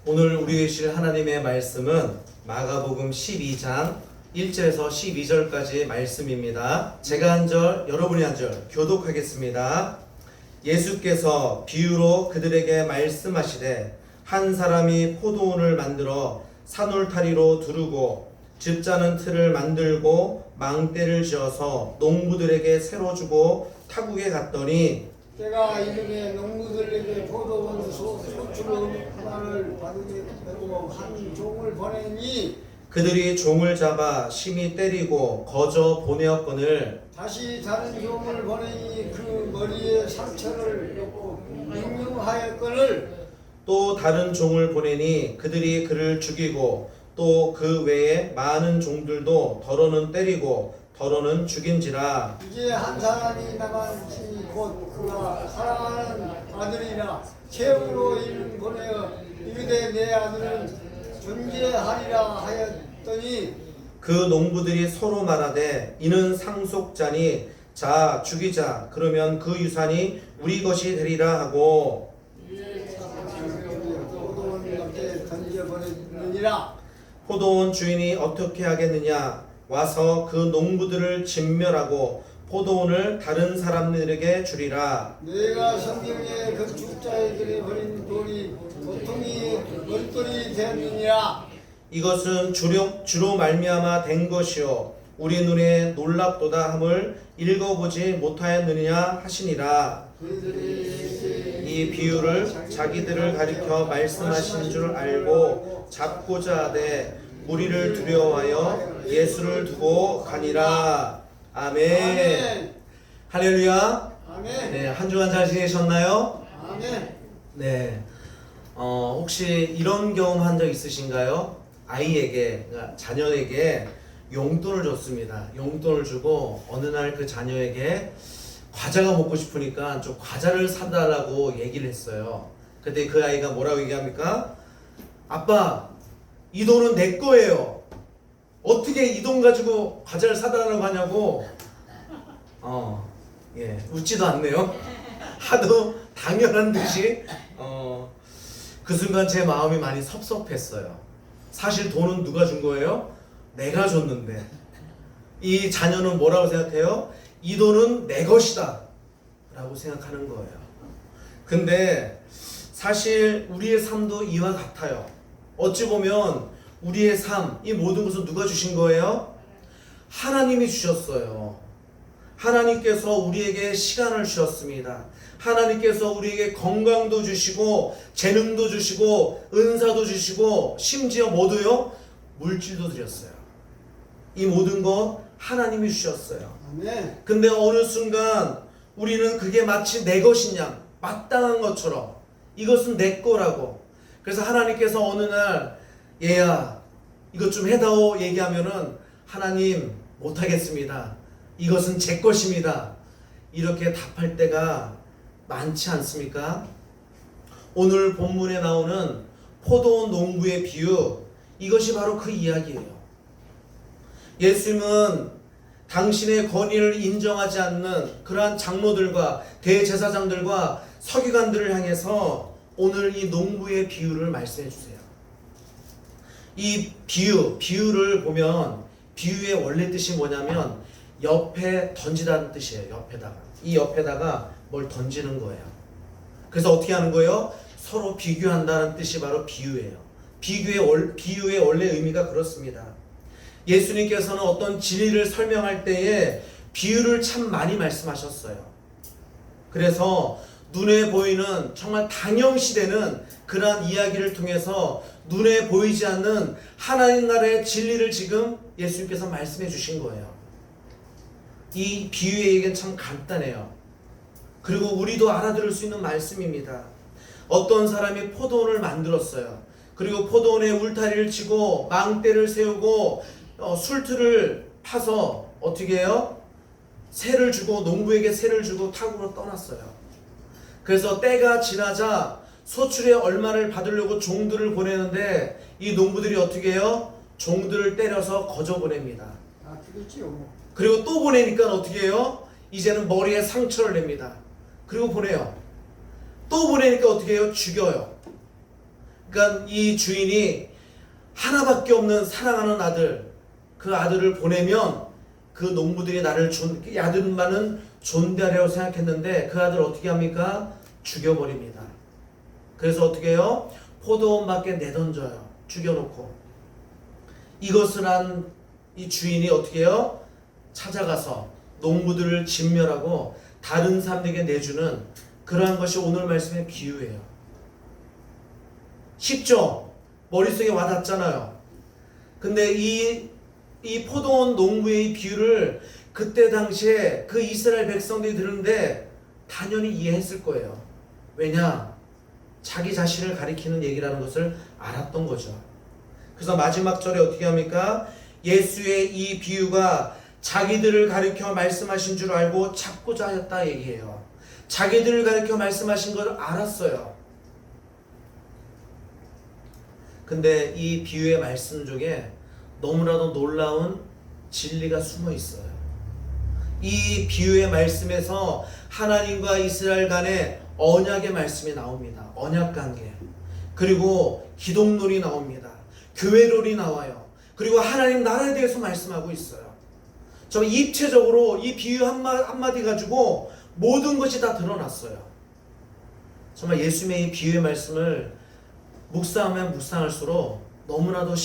오늘 우리에게 주실 하나님의 말씀은 마가복음 12장 1절에서 12절까지 말씀입니다. 제가 한 절, 여러분이 한 절 교독하겠습니다. 예수께서 비유로 그들에게 말씀하시되 한 사람이 포도원을 만들어 산울타리로 두르고 즙자는 틀을 만들고 망대를 지어서 농부들에게 새로 주고 타국에 갔더니 때가 이르매 농부들에게 포도원 소출을 하나를 받으려고 한 종을 보내니 그들이 종을 잡아 심히 때리고 거저 보내었거늘 다시 다른 종을 보내니 그 머리에 상처를 입고 명령하였거늘 또 다른 종을 보내니 그들이 그를 죽이고 또 그 외에 많은 종들도 더러는 때리고 더러는 죽인지라. 이제 한 사람이 남았으니 곧 그가 사랑하는 아들이라 최후로 이를 보내어 이르되 내 아들은 존재하리라 하였더니 그 농부들이 서로 말하되 이는 상속자니 자 죽이자 그러면 그 유산이 우리 것이 되리라 하고 포도원 앞에 던져버리느니라. 포도원 주인이 어떻게 하겠느냐 와서 그 농부들을 진멸하고 포도원을 다른 사람들에게 주리라. 내가 성경에 그 죽자애들이 버린 돌이 보통이 멀돌이 되었느니라. 이것은 주로 말미암아 된 것이요 우리 눈에 놀랍도다 함을 읽어보지 못하였느냐 하시니라. 이 비유를 자기들을 가리켜 말씀하신 줄 알고 잡고자 하되 무리를 두려워하여 예수를 두고 가니라. 아멘. 아멘. 할렐루야. 아멘. 네, 한 주간 잘 지내셨나요? 아멘. 네. 혹시 이런 경험 한 적 있으신가요? 아이에게, 그러니까 자녀에게 용돈을 줬습니다. 용돈을 주고 어느 날 그 자녀에게 과자가 먹고 싶으니까 좀 과자를 사달라고 얘기를 했어요. 근데 그 아이가 뭐라고 얘기합니까? 아빠, 이 돈은 내 거예요. 어떻게 이 돈 가지고 과자를 사달라고 하냐고. 예, 웃지도 않네요. 하도 당연한 듯이. 그 순간 제 마음이 많이 섭섭했어요. 사실 돈은 누가 준 거예요? 내가 줬는데. 이 자녀는 뭐라고 생각해요? 이 돈은 내 것이다 라고 생각하는 거예요. 근데 사실 우리의 삶도 이와 같아요. 어찌 보면 우리의 삶, 이 모든 것을 누가 주신 거예요? 하나님이 주셨어요. 하나님께서 우리에게 시간을 주셨습니다. 하나님께서 우리에게 건강도 주시고 재능도 주시고 은사도 주시고 심지어 뭐도요? 물질도 드렸어요. 이 모든 거 하나님이 주셨어요. 아멘. 근데 어느 순간 우리는 그게 마치 내 것인 양 마땅한 것처럼 이것은 내 거라고. 그래서 하나님께서 어느 날 얘야 이것 좀 해다오 얘기하면은 하나님 못하겠습니다. 이것은 제 것입니다. 이렇게 답할 때가 많지 않습니까? 오늘 본문에 나오는 포도원 농부의 비유, 이것이 바로 그 이야기예요. 예수님은 당신의 권위를 인정하지 않는 그러한 장로들과 대제사장들과 서기관들을 향해서 오늘 이 농부의 비유를 말씀해 주세요. 이 비유를 보면 비유의 원래 뜻이 뭐냐면 옆에 던지다는 뜻이에요. 옆에다가. 이 옆에다가 뭘 던지는 거예요. 그래서 어떻게 하는 거예요? 서로 비교한다는 뜻이 바로 비유예요. 비유의 원래 의미가 그렇습니다. 예수님께서는 어떤 진리를 설명할 때에 비유를 참 많이 말씀하셨어요. 그래서 눈에 보이는 정말 당연시되는 그러한 이야기를 통해서 눈에 보이지 않는 하나님 나라의 진리를 지금 예수님께서 말씀해 주신 거예요. 이 비유의 얘기는 참 간단해요. 그리고 우리도 알아들을 수 있는 말씀입니다. 어떤 사람이 포도원을 만들었어요. 그리고 포도원에 울타리를 치고 망대를 세우고 술틀을 파서 어떻게 해요? 새를 주고 농부에게 새를 주고 타국으로 떠났어요. 그래서 때가 지나자 소출의 얼마를 받으려고 종들을 보내는데 이 농부들이 어떻게 해요? 종들을 때려서 거저 보냅니다. 아, 그렇지요. 그리고 또 보내니까 어떻게 해요? 이제는 머리에 상처를 냅니다. 그리고 보내요. 또 보내니까 어떻게 해요? 죽여요. 그러니까 이 주인이 하나밖에 없는 사랑하는 아들, 그 아들을 보내면 그 농부들이 나를 이 아들만은 존대하려고 생각했는데 그 아들 어떻게 합니까? 죽여버립니다. 그래서 어떻게 해요? 포도원 밖에 내던져요. 죽여놓고. 이것을 한 이 주인이 어떻게 해요? 찾아가서 농부들을 진멸하고 다른 사람들에게 내주는 그러한 것이 오늘 말씀의 비유예요. 쉽죠? 머릿속에 와닿잖아요. 근데 이 포도원 농부의 비유를 그때 당시에 그 이스라엘 백성들이 들은데 당연히 이해했을 거예요. 왜냐? 자기 자신을 가리키는 얘기라는 것을 알았던 거죠. 그래서 마지막 절에 어떻게 합니까? 예수의 이 비유가 자기들을 가리켜 말씀하신 줄 알고 찾고자 하였다 얘기해요. 자기들을 가리켜 말씀하신 걸 알았어요. 근데 이 비유의 말씀 중에 너무나도 놀라운 진리가 숨어 있어요. 이 비유의 말씀에서 하나님과 이스라엘 간의 언약의 말씀이 나옵니다. 언약 관계. 그리고 기독론이 나옵니다. 교회론이 나와요. 그리고 하나님 나라에 대해서 말씀하고 있어요. 정말 입체적으로 이 비유 한마디 가지고 모든 것이 다 드러났어요. 정말 예수님의 이 비유의 말씀을 묵상하면 묵상할수록 너무나도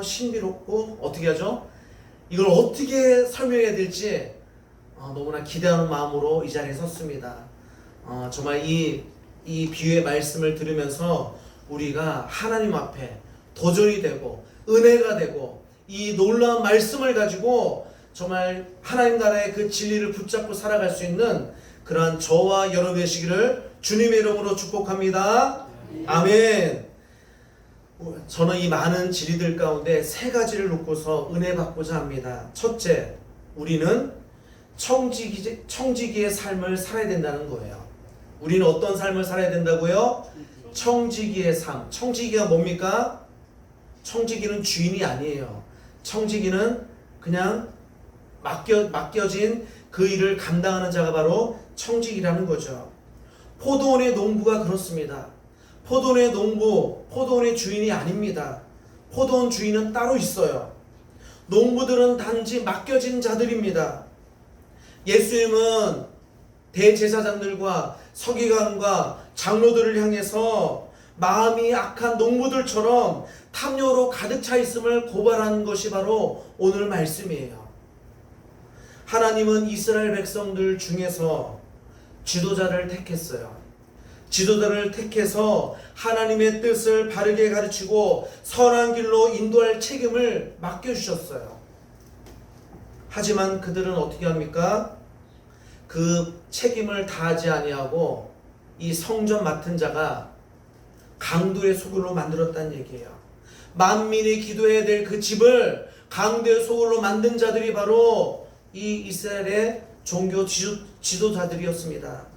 신비롭고 어떻게 하죠? 이걸 어떻게 설명해야 될지 너무나 기대하는 마음으로 이 자리에 섰습니다. 정말 이 비유의 말씀을 들으면서 우리가 하나님 앞에 도전이 되고 은혜가 되고 이 놀라운 말씀을 가지고 정말 하나님 나라의 그 진리를 붙잡고 살아갈 수 있는 그러한 저와 여러분 되시기를 주님의 이름으로 축복합니다. 아멘. 저는 이 많은 진리들 가운데 세 가지를 놓고서 은혜 받고자 합니다. 첫째, 우리는 청지기의 삶을 살아야 된다는 거예요. 우리는 어떤 삶을 살아야 된다고요? 청지기의 삶. 청지기가 뭡니까? 청지기는 주인이 아니에요. 청지기는 그냥 맡겨진 그 일을 감당하는 자가 바로 청지기라는 거죠. 포도원의 농부가 그렇습니다. 포도원의 농부, 포도원의 주인이 아닙니다. 포도원 주인은 따로 있어요. 농부들은 단지 맡겨진 자들입니다. 예수님은 대제사장들과 서기관과 장로들을 향해서 마음이 악한 농부들처럼 탐욕으로 가득 차 있음을 고발하는 것이 바로 오늘 말씀이에요. 하나님은 이스라엘 백성들 중에서 지도자를 택했어요. 지도자를 택해서 하나님의 뜻을 바르게 가르치고 선한 길로 인도할 책임을 맡겨주셨어요. 하지만 그들은 어떻게 합니까? 그 책임을 다하지 아니하고 이 성전 맡은 자가 강도의 소굴로 만들었다는 얘기예요. 만민이 기도해야 될 그 집을 강도의 소굴로 만든 자들이 바로 이 이스라엘의 종교 지도자들이었습니다.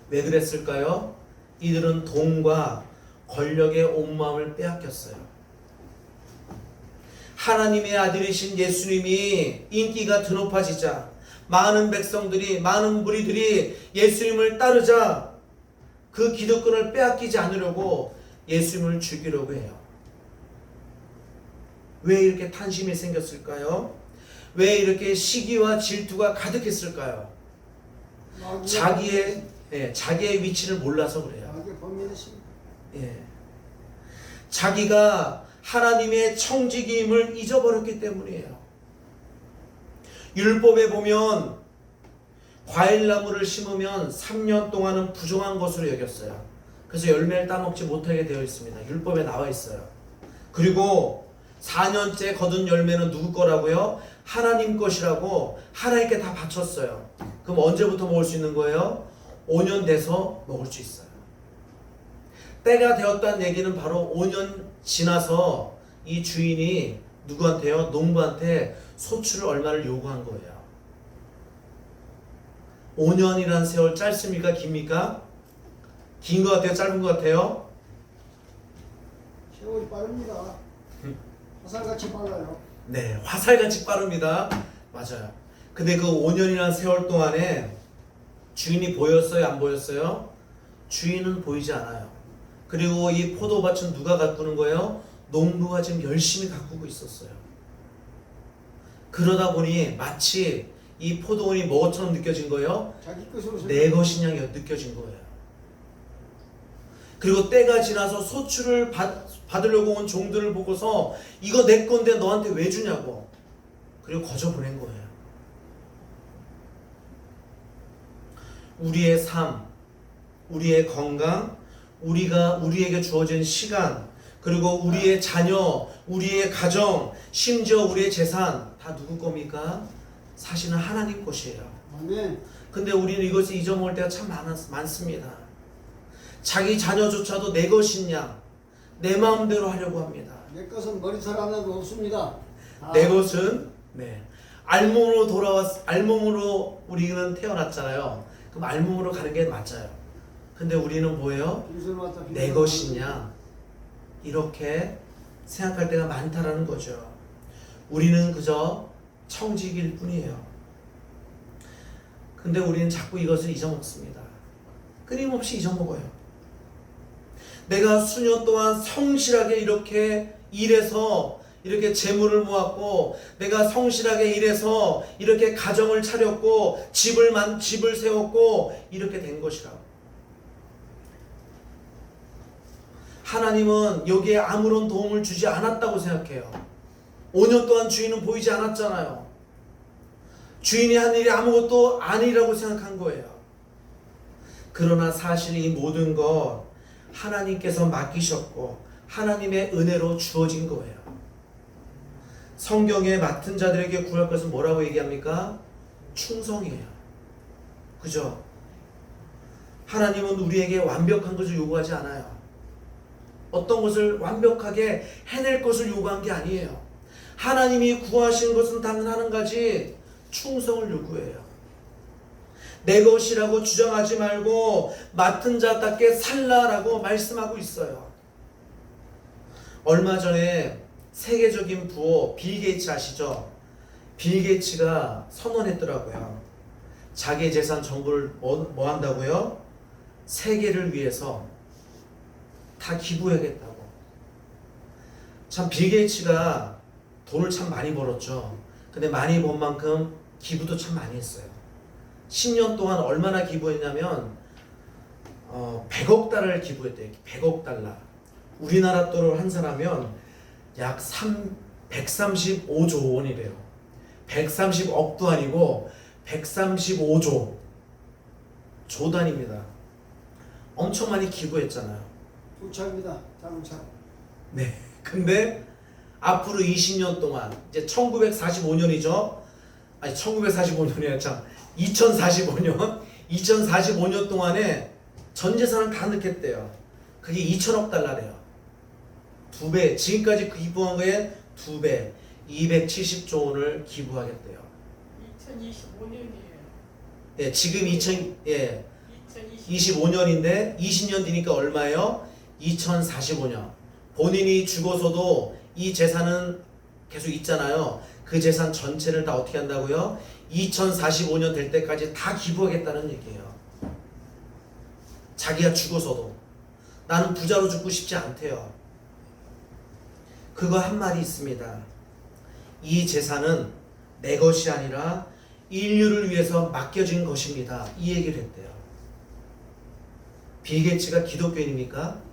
왜 그랬을까요? 이들은 돈과 권력의 온 마음을 빼앗겼어요. 하나님의 아들이신 예수님이 인기가 드높아지자 많은 백성들이, 많은 무리들이 예수님을 따르자 그 기득권을 빼앗기지 않으려고 예수님을 죽이려고 해요. 왜 이렇게 탄심이 생겼을까요? 왜 이렇게 시기와 질투가 가득했을까요? 자기의 위치를 몰라서 그래요. 예. 자기가 하나님의 청지기임을 잊어버렸기 때문이에요. 율법에 보면 과일나무를 심으면 3년 동안은 부정한 것으로 여겼어요. 그래서 열매를 따먹지 못하게 되어 있습니다. 율법에 나와 있어요. 그리고 4년째 거둔 열매는 누구 거라고요? 하나님 것이라고 하나님께 다 바쳤어요. 그럼 언제부터 먹을 수 있는 거예요? 5년 돼서 먹을 수 있어요. 때가 되었다는 얘기는 바로 5년 지나서 이 주인이 누구한테요? 농부한테 소출을 얼마를 요구한 거예요. 5년이란 세월 짧습니까? 깁니까? 긴 것 같아요? 짧은 것 같아요? 세월이 빠릅니다. 화살같이 빨라요. 네, 화살같이 빠릅니다. 맞아요. 근데 그 5년이라는 세월 동안에 주인이 보였어요? 안 보였어요? 주인은 보이지 않아요. 그리고 이 포도밭은 누가 가꾸는 거예요? 농부가 지금 열심히 가꾸고 있었어요. 그러다 보니 마치 이 포도원이 뭐처럼 느껴진 거예요? 자기 것으로 내 것이냐 느껴진 거예요. 그리고 때가 지나서 소출을 받으려고 온 종들을 보고서 이거 내 건데 너한테 왜 주냐고. 그리고 거저 보낸 거예요. 우리의 삶, 우리의 건강, 우리에게 주어진 시간, 그리고 우리의 자녀, 우리의 가정, 심지어 우리의 재산 다 누구 겁니까? 사실은 하나님 것이에요. 아멘. 근데 우리는 이것을 잊어먹을 때가 참 많습니다. 자기 자녀조차도 내 것이냐, 내 마음대로 하려고 합니다. 내 것은 머리털 하나도 없습니다. 내 것은 알몸으로 우리는 태어났잖아요. 그럼 알몸으로 가는 게 맞아요. 근데 우리는 뭐예요? 내 것이냐, 이렇게 생각할 때가 많다라는 거죠. 우리는 그저 청직일 뿐이에요. 근데 우리는 자꾸 이것을 잊어먹습니다. 끊임없이 잊어먹어요. 내가 수년 동안 성실하게 이렇게 일해서 이렇게 재물을 모았고, 내가 성실하게 일해서 이렇게 가정을 차렸고, 집을 세웠고, 이렇게 된 것이라고. 하나님은 여기에 아무런 도움을 주지 않았다고 생각해요. 5년 동안 주인은 보이지 않았잖아요. 주인이 한 일이 아무것도 아니라고 생각한 거예요. 그러나 사실 이 모든 것 하나님께서 맡기셨고 하나님의 은혜로 주어진 거예요. 성경에 맡은 자들에게 구할 것은 뭐라고 얘기합니까? 충성이에요. 그죠? 하나님은 우리에게 완벽한 것을 요구하지 않아요. 어떤 것을 완벽하게 해낼 것을 요구한 게 아니에요. 하나님이 구하신 것은 단 한 가지, 충성을 요구해요. 내 것이라고 주장하지 말고 맡은 자답게 살라라고 말씀하고 있어요. 얼마 전에 세계적인 부호 빌 게이츠 아시죠? 빌 게이츠가 선언했더라고요. 자기 재산 전부를 뭐 한다고요? 세계를 위해서 다 기부해야겠다고. 참 빌 게이츠가 돈을 참 많이 벌었죠. 근데 많이 번 만큼 기부도 참 많이 했어요. 10년 동안 얼마나 기부했냐면 100억 달러를 기부했대요. 100억 달러. 우리나라 돈으로 환산하면 약 135조 원이래요. 130억도 아니고 135조. 조단입니다. 엄청 많이 기부했잖아요. 부차입니다. 자동차. 네. 근데 앞으로 20년 동안 이제 1945년이죠. 아니 1945년이야 참. 2045년 동안에 전 재산을 다 넣겠대요. 그게 2천억 달러래요. 2배. 지금까지 기부한 거에 2배. 270조 원을 기부하겠대요. 2025년이에요. 예, 지금 2025년인데 20년 뒤니까 얼마예요? 2045년. 본인이 죽어서도 이 재산은 계속 있잖아요. 그 재산 전체를 다 어떻게 한다고요? 2045년 될 때까지 다 기부하겠다는 얘기예요. 자기가 죽어서도. 나는 부자로 죽고 싶지 않대요. 그거 한 말이 있습니다. 이 재산은 내 것이 아니라 인류를 위해서 맡겨진 것입니다. 이 얘기를 했대요. 빌 게이츠가 기독교인입니까?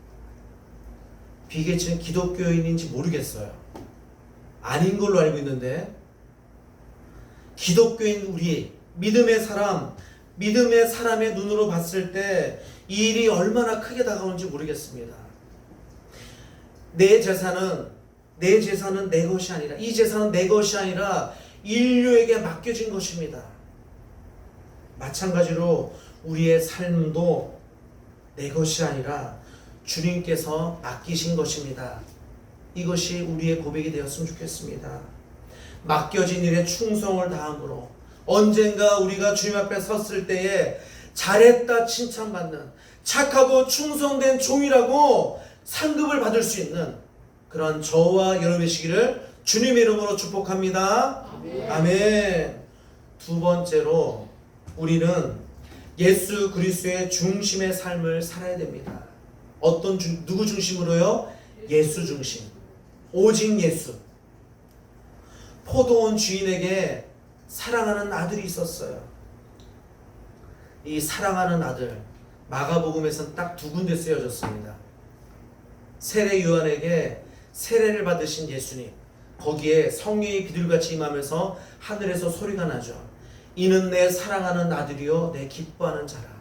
빌 게이츠는 기독교인인지 모르겠어요. 아닌 걸로 알고 있는데, 기독교인 우리 믿음의 사람의 눈으로 봤을 때 이 일이 얼마나 크게 다가오는지 모르겠습니다. 내 재산은 내 것이 아니라, 이 재산은 내 것이 아니라 인류에게 맡겨진 것입니다. 마찬가지로 우리의 삶도 내 것이 아니라 주님께서 맡기신 것입니다. 이것이 우리의 고백이 되었으면 좋겠습니다. 맡겨진 일에 충성을 다함으로 언젠가 우리가 주님 앞에 섰을 때에 잘했다 칭찬받는, 착하고 충성된 종이라고 상급을 받을 수 있는 그런 저와 여러분이시기를 주님의 이름으로 축복합니다. 아멘. 두 번째로 우리는 예수 그리스도의 중심의 삶을 살아야 됩니다. 누구 중심으로요? 예수 중심. 오직 예수. 포도원 주인에게 사랑하는 아들이 있었어요. 이 사랑하는 아들, 마가복음에서는 딱 두 군데 쓰여졌습니다. 세례 요한에게 세례를 받으신 예수님, 거기에 성령이 비둘같이 임하면서 하늘에서 소리가 나죠. 이는 내 사랑하는 아들이요 내 기뻐하는 자라.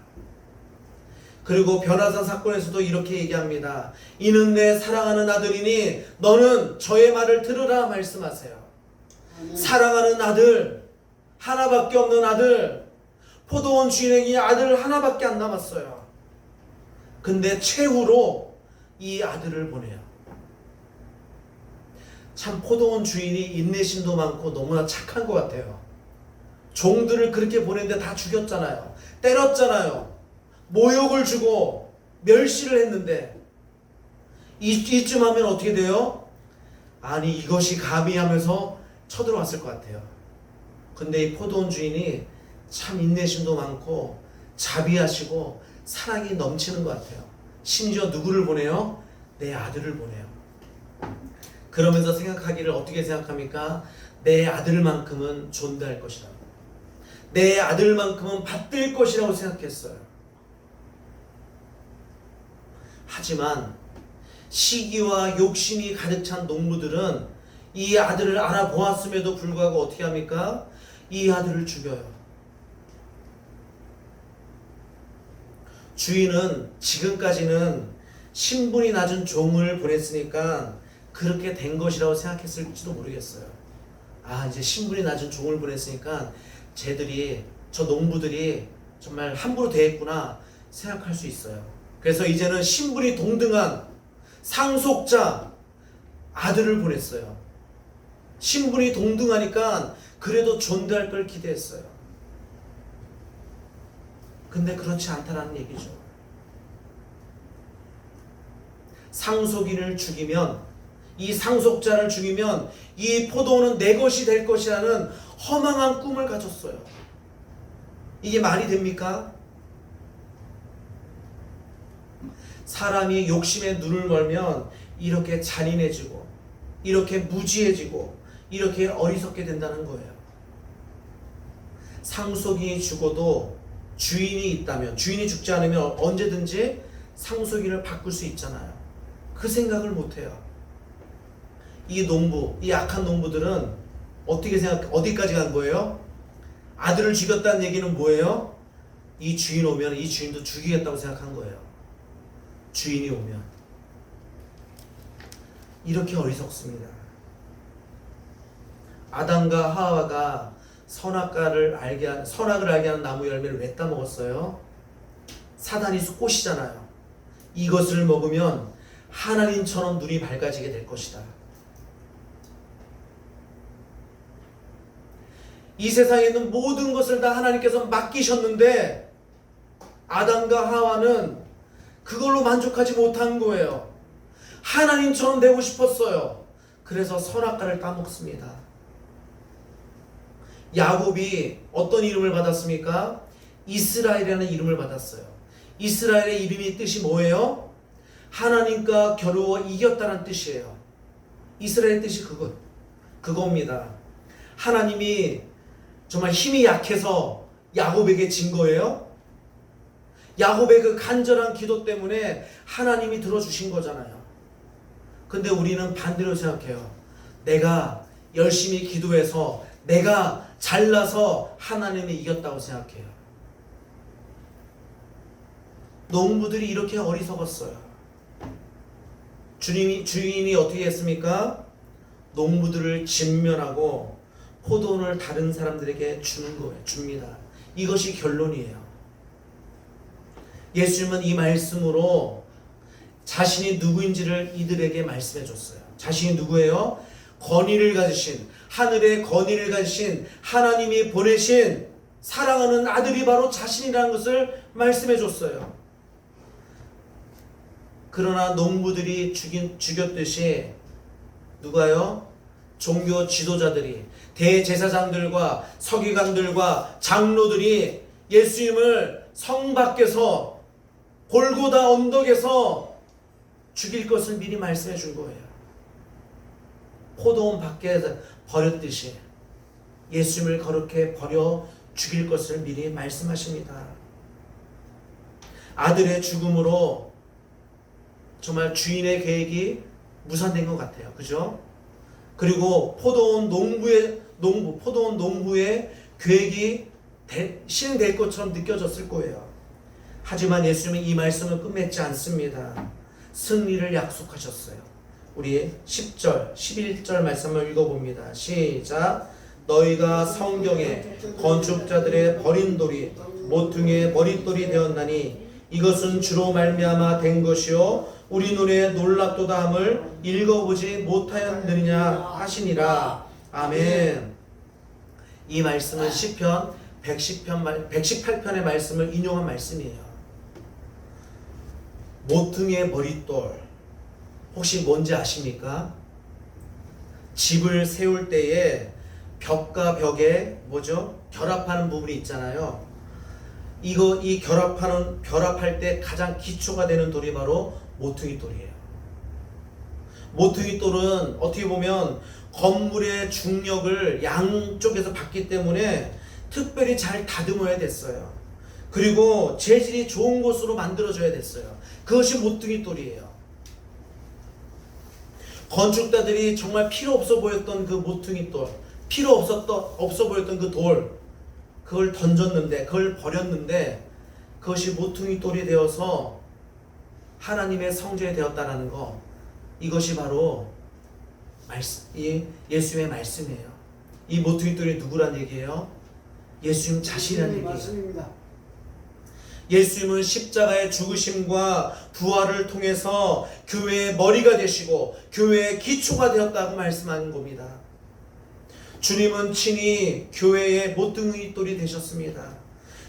그리고 변화산 사건에서도 이렇게 얘기합니다. 이는 내 사랑하는 아들이니 너는 저의 말을 들으라 말씀하세요. 사랑하는 아들, 하나밖에 없는 아들, 포도원 주인에게 아들 하나밖에 안 남았어요. 근데 최후로 이 아들을 보내요. 참 포도원 주인이 인내심도 많고 너무나 착한 것 같아요. 종들을 그렇게 보냈는데 다 죽였잖아요. 때렸잖아요. 모욕을 주고 멸시를 했는데 이쯤 하면 어떻게 돼요? 아니 이것이 감히 하면서 쳐들어왔을 것 같아요. 근데 이 포도원 주인이 참 인내심도 많고 자비하시고 사랑이 넘치는 것 같아요. 심지어 누구를 보내요? 내 아들을 보내요. 그러면서 생각하기를 어떻게 생각합니까? 내 아들만큼은 존대할 것이라고. 내 아들만큼은 받들 것이라고 생각했어요. 하지만 시기와 욕심이 가득 찬 농부들은 이 아들을 알아보았음에도 불구하고 어떻게 합니까? 이 아들을 죽여요. 주인은 지금까지는 신분이 낮은 종을 보냈으니까 그렇게 된 것이라고 생각했을지도 모르겠어요. 아, 이제 신분이 낮은 종을 보냈으니까 저 농부들이 정말 함부로 대했구나 생각할 수 있어요. 그래서 이제는 신분이 동등한 상속자 아들을 보냈어요. 신분이 동등하니까 그래도 존대할 걸 기대했어요. 근데 그렇지 않다라는 얘기죠. 상속인을 죽이면, 이 상속자를 죽이면 이 포도원은 내 것이 될 것이라는 허망한 꿈을 가졌어요. 이게 말이 됩니까? 사람이 욕심에 눈을 멀면 이렇게 잔인해지고 이렇게 무지해지고 이렇게 어리석게 된다는 거예요. 상속인이 죽어도 주인이 있다면, 주인이 죽지 않으면 언제든지 상속인을 바꿀 수 있잖아요. 그 생각을 못해요. 이 농부, 이 악한 농부들은 어디까지 간 거예요? 아들을 죽였다는 얘기는 뭐예요? 이 주인 오면 이 주인도 죽이겠다고 생각한 거예요. 주인이 오면. 이렇게 어리석습니다. 아담과 하와가 선악을 알게 하는 나무 열매를 왜 따먹었어요? 사단이 꽃이잖아요. 이것을 먹으면 하나님처럼 눈이 밝아지게 될 것이다. 이 세상에 있는 모든 것을 다 하나님께서 맡기셨는데 아담과 하와는 그걸로 만족하지 못한 거예요. 하나님처럼 되고 싶었어요. 그래서 선악과를 따먹습니다. 야곱이 어떤 이름을 받았습니까? 이스라엘이라는 이름을 받았어요. 이스라엘의 이름의 뜻이 뭐예요? 하나님과 겨루어 이겼다는 뜻이에요. 이스라엘의 뜻이 그겁니다. 하나님이 정말 힘이 약해서 야곱에게 진 거예요? 야곱의 그 간절한 기도 때문에 하나님이 들어주신 거잖아요. 근데 우리는 반대로 생각해요. 내가 열심히 기도해서 내가 잘나서 하나님이 이겼다고 생각해요. 농부들이 이렇게 어리석었어요. 주인이 어떻게 했습니까? 농부들을 진멸하고 포도원을 다른 사람들에게 줍니다. 이것이 결론이에요. 예수님은 이 말씀으로 자신이 누구인지를 이들에게 말씀해 줬어요. 자신이 누구예요? 권위를 가지신, 하늘의 권위를 가지신 하나님이 보내신 사랑하는 아들이 바로 자신이라는 것을 말씀해 줬어요. 그러나 농부들이 죽였듯이 누가요? 종교 지도자들이, 대제사장들과 서기관들과 장로들이 예수님을 성 밖에서 골고다 언덕에서 죽일 것을 미리 말씀해 준 거예요. 포도원 밖에 버렸듯이 예수님을 그렇게 버려 죽일 것을 미리 말씀하십니다. 아들의 죽음으로 정말 주인의 계획이 무산된 것 같아요. 그죠? 그리고 포도원 농부의 계획이 실행될 것처럼 느껴졌을 거예요. 하지만 예수님은 이 말씀을 끝맺지 않습니다. 승리를 약속하셨어요. 우리 10절, 11절 말씀을 읽어봅니다. 시작. 너희가 성경에 건축자들의 버린 돌이 모퉁이의 머릿돌이 되었나니 이것은 주로 말미암아 된 것이요 우리 눈에 놀랍도다 함을 읽어보지 못하였느냐 하시니라. 아멘. 이 말씀은 시편 118편의 말씀을 인용한 말씀이에요. 모퉁이의 머릿돌, 혹시 뭔지 아십니까? 집을 세울 때에 벽과 벽에 결합하는 부분이 있잖아요. 이 결합할 때 가장 기초가 되는 돌이 바로 모퉁이 돌이에요. 모퉁이 돌은 어떻게 보면 건물의 중력을 양쪽에서 받기 때문에 특별히 잘 다듬어야 됐어요. 그리고 재질이 좋은 곳으로 만들어져야 됐어요. 그것이 모퉁이 돌이에요. 건축자들이 정말 필요 없어 보였던 그 모퉁이 돌, 필요 없어 보였던 그 돌, 그걸 던졌는데, 그걸 버렸는데 그것이 모퉁이 돌이 되어서 하나님의 성전이 되었다라는 거, 이것이 바로 예수님의 말씀이에요. 이 모퉁이 돌이 누구란 얘기예요? 예수님 자신이라는 얘기예요. 말씀입니다. 예수님은 십자가의 죽으심과 부활을 통해서 교회의 머리가 되시고 교회의 기초가 되었다고 말씀하는 겁니다. 주님은 친히 교회의 모퉁이 돌이 되셨습니다.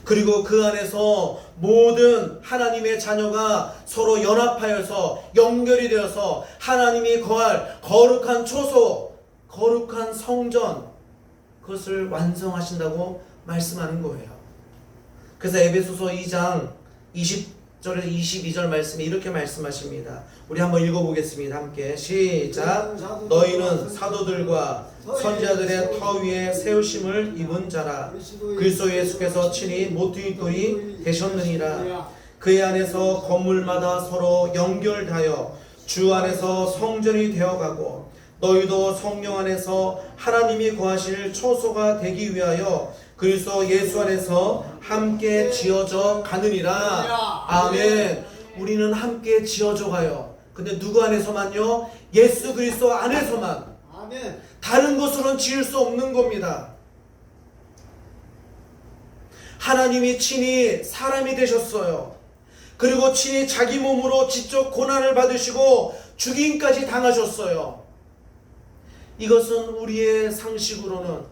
그리고 그 안에서 모든 하나님의 자녀가 서로 연합하여서 연결이 되어서 하나님이 거할 거룩한 초소, 거룩한 성전, 그것을 완성하신다고 말씀하는 거예요. 그래서 에베소서 2장 20절에서 22절 말씀에 이렇게 말씀하십니다. 우리 한번 읽어보겠습니다. 함께 시작. 너희는 사도들과 선지자들의 터 위에 세우심을 입은 자라. 그리스도 예수께서 친히 모퉁이 돌이 되셨느니라. 그의 안에서 건물마다 서로 연결하여 주 안에서 성전이 되어가고 너희도 성령 안에서 하나님이 거하실 초소가 되기 위하여 그리스도 예수 안에서 함께 지어져 가느니라. 아멘. 우리는 함께 지어져 가요. 근데 누구 안에서만요? 예수 그리스도 안에서만. 아멘. 다른 곳으로는 지을 수 없는 겁니다. 하나님이 친히 사람이 되셨어요. 그리고 친히 자기 몸으로 직접 고난을 받으시고 죽임까지 당하셨어요. 이것은 우리의 상식으로는,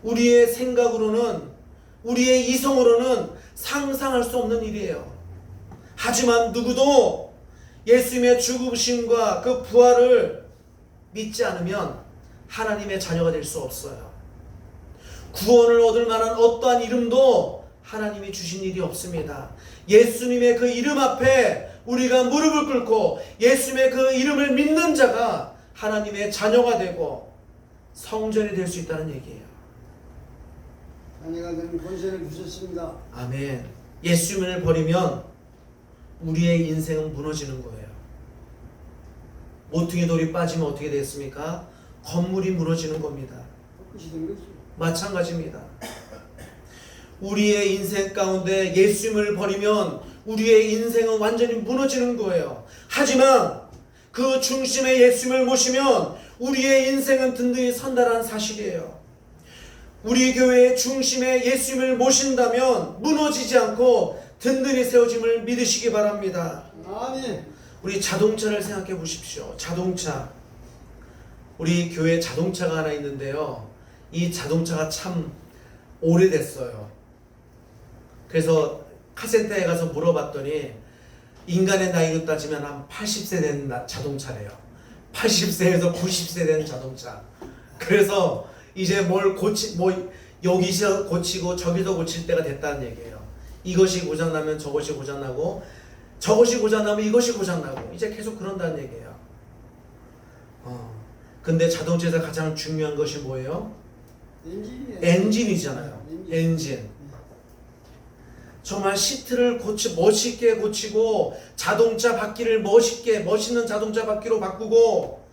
우리의 생각으로는, 우리의 이성으로는 상상할 수 없는 일이에요. 하지만 누구도 예수님의 죽으심과 그 부활을 믿지 않으면 하나님의 자녀가 될 수 없어요. 구원을 얻을 만한 어떠한 이름도 하나님이 주신 일이 없습니다. 예수님의 그 이름 앞에 우리가 무릎을 꿇고 예수님의 그 이름을 믿는 자가 하나님의 자녀가 되고 성전이 될 수 있다는 얘기예요. 자녀가 되는 권세를 주셨습니다. 아멘. 예수님을 버리면 우리의 인생은 무너지는 거예요. 모퉁이 돌이 빠지면 어떻게 됐습니까? 건물이 무너지는 겁니다. 끝이 된 거죠. 마찬가지입니다. 우리의 인생 가운데 예수님을 버리면 우리의 인생은 완전히 무너지는 거예요. 하지만 그 중심에 예수님을 모시면 우리의 인생은 든든히 선다라는 사실이에요. 우리 교회의 중심에 예수님을 모신다면 무너지지 않고 든든히 세워짐을 믿으시기 바랍니다. 아멘. 우리 자동차를 생각해 보십시오. 자동차. 우리 교회에 자동차가 하나 있는데요. 이 자동차가 참 오래됐어요. 그래서 카센터에 가서 물어봤더니 인간의 나이로 따지면 한 80세 된 자동차래요. 80세에서 90세 된 자동차. 그래서 이제 여기서 고치고 저기서 고칠 때가 됐다는 얘기예요. 이것이 고장나면 저것이 고장나고 저것이 고장나면 이것이 고장나고 이제 계속 그런다는 얘기예요. 근데 자동차에서 가장 중요한 것이 뭐예요? 엔진이에요. 엔진이잖아요. 엔진. 정말 시트를 멋있게 고치고 자동차 바퀴를 멋있는 자동차 바퀴로 바꾸고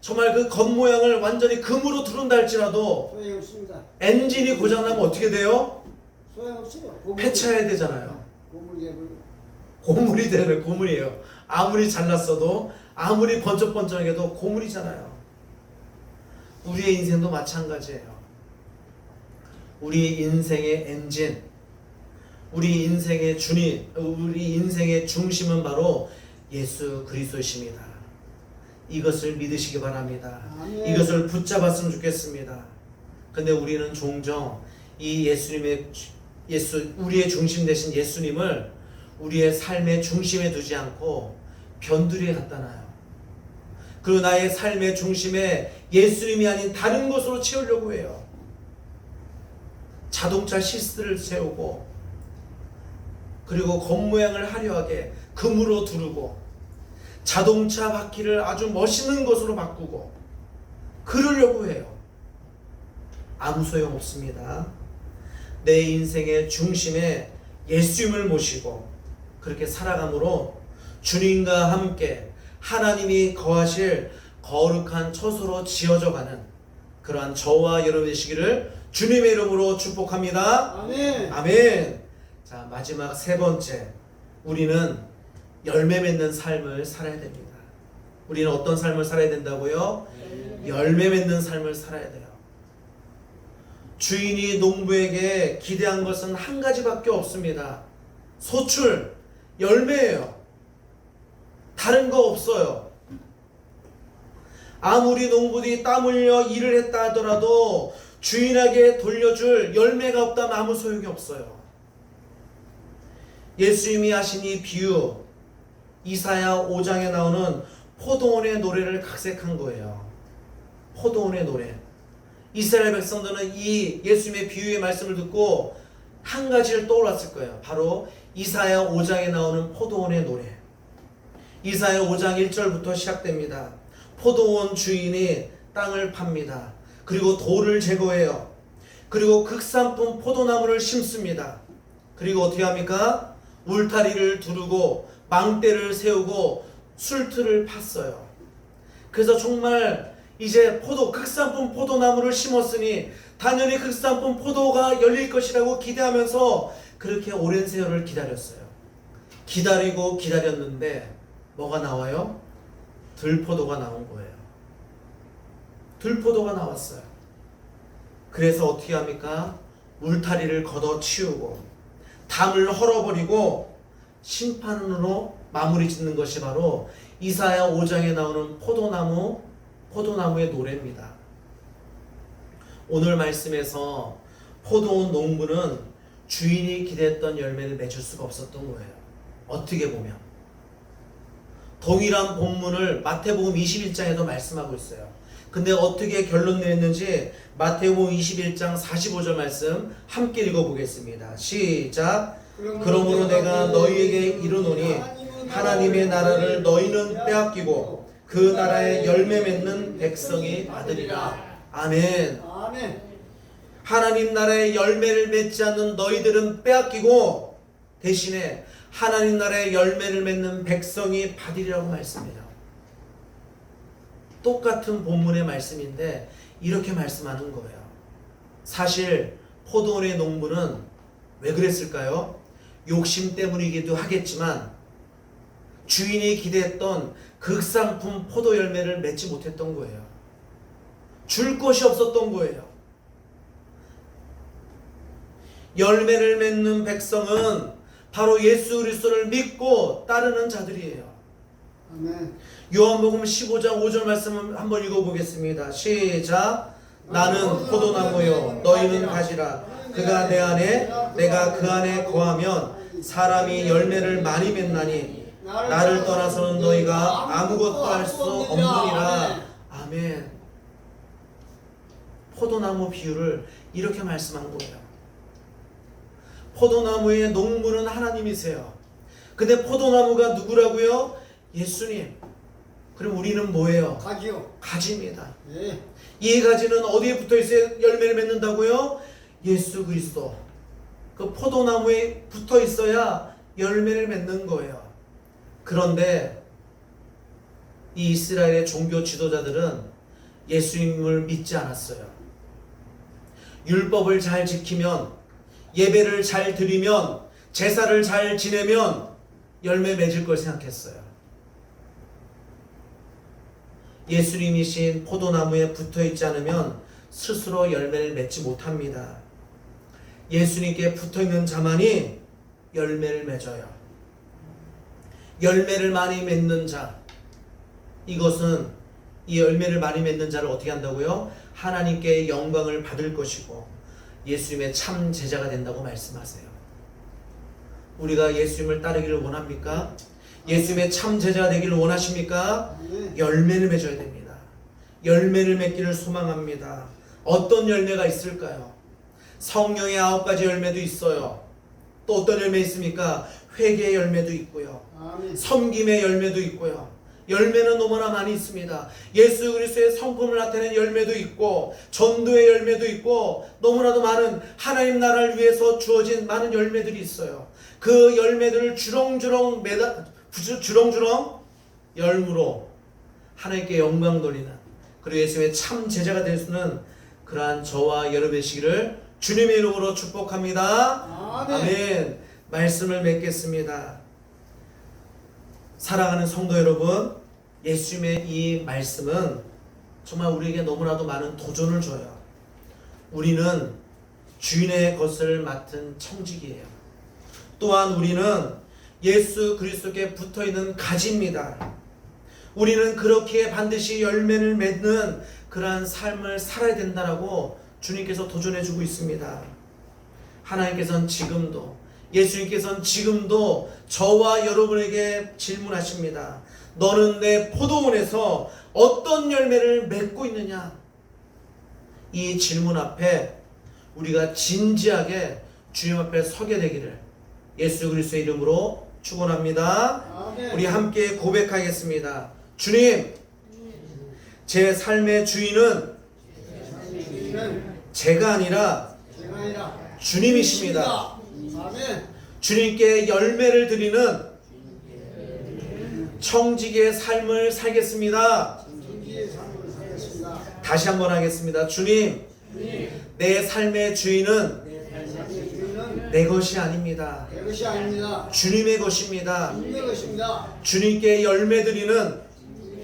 정말 그 겉모양을 완전히 금으로 두른다 할지라도 소용없습니다. 엔진이 고장나면 어떻게 돼요? 소용없어요. 폐차해야 되잖아요. 고물개불. 고물이 되는 고물이에요. 아무리 잘났어도 아무리 번쩍번쩍해도 고물이잖아요. 우리의 인생도 마찬가지예요. 우리 인생의 엔진, 우리 인생의 주님, 우리 인생의 중심은 바로 예수 그리스도이십니다. 이것을 믿으시기 바랍니다. 아멘. 이것을 붙잡았으면 좋겠습니다. 근데 우리는 종종 이 우리의 중심 되신 예수님을 우리의 삶의 중심에 두지 않고 변두리에 갖다 놔요. 그리고 나의 삶의 중심에 예수님이 아닌 다른 것으로 채우려고 해요. 자동차 시스를 세우고 그리고 겉모양을 화려하게 금으로 두르고 자동차 바퀴를 아주 멋있는 것으로 바꾸고 그러려고 해요. 아무 소용 없습니다. 내 인생의 중심에 예수님을 모시고 그렇게 살아감으로 주님과 함께 하나님이 거하실 거룩한 처소로 지어져가는 그러한 저와 여러분 되시기를 주님의 이름으로 축복합니다. 아멘. 아멘. 자, 마지막 세 번째, 우리는 열매 맺는 삶을 살아야 됩니다. 우리는 어떤 삶을 살아야 된다고요? 열매 맺는 삶을 살아야 돼요. 주인이 농부에게 기대한 것은 한 가지밖에 없습니다. 소출, 열매예요. 다른 거 없어요. 아무리 농부들이 땀 흘려 일을 했다 하더라도 주인에게 돌려줄 열매가 없다면 아무 소용이 없어요. 예수님이 하신 이 비유, 이사야 5장에 나오는 포도원의 노래를 각색한 거예요. 포도원의 노래. 이스라엘 백성들은 이 예수님의 비유의 말씀을 듣고 한 가지를 떠올랐을 거예요. 바로 이사야 5장에 나오는 포도원의 노래. 이사야 5장 1절부터 시작됩니다. 포도원 주인이 땅을 팝니다. 그리고 돌을 제거해요. 그리고 극산품 포도나무를 심습니다. 그리고 어떻게 합니까? 울타리를 두르고 망대를 세우고 술틀을 팠어요. 그래서 정말 이제 극산품 포도나무를 심었으니 당연히 극산품 포도가 열릴 것이라고 기대하면서 그렇게 오랜 세월을 기다렸어요. 기다리고 기다렸는데 뭐가 나와요? 들포도가 나온 거예요. 들포도가 나왔어요. 그래서 어떻게 합니까? 울타리를 걷어치우고 담을 헐어버리고 심판으로 마무리 짓는 것이 바로 이사야 5장에 나오는 포도나무의 노래입니다. 오늘 말씀에서 포도원 농부는 주인이 기대했던 열매를 맺을 수가 없었던 거예요. 어떻게 보면 동일한 본문을 마태복음 21장에도 말씀하고 있어요. 근데 어떻게 결론 내렸는지 마태복음 21장 45절 말씀 함께 읽어보겠습니다. 시작. 그러므로 내가 너희에게 이르노니 하나님의 나라를 너희는 빼앗기고 그 나라의 열매 맺는 백성이 받으리라. 아멘. 아멘. 하나님 나라의 열매를 맺지 않는 너희들은 빼앗기고 대신에 하나님 나라의 열매를 맺는 백성이 받으리라고 말씀해요. 똑같은 본문의 말씀인데 이렇게 말씀하는 거예요. 사실 포도원의 농부는 왜 그랬을까요? 욕심 때문이기도 하겠지만 주인이 기대했던 극상품 포도 열매를 맺지 못했던 거예요. 줄 것이 없었던 거예요. 열매를 맺는 백성은 바로 예수 그리스도를 믿고 따르는 자들이에요. 아멘. 요한복음 15장 5절 말씀을 한번 읽어보겠습니다. 시작. 나는 포도나무요 너희는 가지라. 그가 내 안에 내가 그 안에 거하면 사람이 열매를 많이 맺나니 나를 떠나서는 너희가 아무것도 할 수 없느니라. 아멘. 포도나무 비유를 이렇게 말씀한 거예요. 포도나무의 농부는 하나님이세요. 근데 포도나무가 누구라고요? 예수님. 그럼 우리는 뭐예요? 가지요. 가지입니다. 예. 이 가지는 어디에 붙어 있어야 열매를 맺는다고요? 예수 그리스도. 그 포도나무에 붙어 있어야 열매를 맺는 거예요. 그런데 이 이스라엘의 종교 지도자들은 예수님을 믿지 않았어요. 율법을 잘 지키면, 예배를 잘 드리면, 제사를 잘 지내면 열매 맺을 걸 생각했어요. 예수님이신 포도나무에 붙어 있지 않으면 스스로 열매를 맺지 못합니다. 예수님께 붙어 있는 자만이 열매를 맺어요. 열매를 많이 맺는 자, 이것은 이 열매를 많이 맺는 자를 어떻게 한다고요? 하나님께 영광을 받을 것이고 예수님의 참 제자가 된다고 말씀하세요. 우리가 예수님을 따르기를 원합니까? 예수님의 참 제자가 되기를 원하십니까? 예. 열매를 맺어야 됩니다. 열매를 맺기를 소망합니다. 어떤 열매가 있을까요? 성령의 9가지 열매도 있어요. 또 어떤 열매 있습니까? 회개의 열매도 있고요. 아멘. 섬김의 열매도 있고요. 열매는 너무나 많이 있습니다. 예수 그리스도의 성품을 나타내는 열매도 있고 전도의 열매도 있고 너무나도 많은 하나님 나라를 위해서 주어진 많은 열매들이 있어요. 그 열매들을 주렁주렁 열무로 하나님께 영광 돌리는, 그리고 예수님의 참 제자가 될 수는 그러한 저와 여러분이시기를 주님의 이름으로 축복합니다. 아멘. 아멘. 말씀을 맺겠습니다. 사랑하는 성도 여러분, 예수님의 이 말씀은 정말 우리에게 너무나도 많은 도전을 줘요. 우리는 주인의 것을 맡은 청직이에요. 또한 우리는 예수 그리스도께 붙어있는 가지입니다. 우리는 그렇게 반드시 열매를 맺는 그러한 삶을 살아야 된다라고 주님께서 도전해주고 있습니다. 하나님께서는 지금도, 예수님께서는 지금도 저와 여러분에게 질문하십니다. 너는 내 포도원에서 어떤 열매를 맺고 있느냐? 이 질문 앞에 우리가 진지하게 주님 앞에 서게 되기를 예수 그리스도의 이름으로 축원합니다. 아멘. 우리 함께 고백하겠습니다. 주님, 제 삶의 주인은 주님은 제가 아니라 제가 아니라 주님이십니다. 아멘. 주님께 열매를 드리는 청지기의 삶을 살겠습니다. 진지의 삶을 살겠습니다. 다시 한번 하겠습니다. 주님, 내 삶의 주인은 삶의 주인은 내 것이 아닙니다. 내 것이 아닙니다. 주님의 것입니다. 주님의 것입니다. 주님께 열매 드리는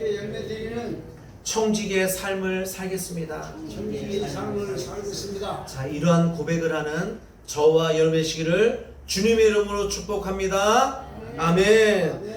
이렇게 열매 드리는 청지기의 삶을 살겠습니다. 천지의 삶을 살겠습니다. 자, 이러한 고백을 하는 저와 여러분의 시기를 주님의 이름으로 축복합니다. 아멘.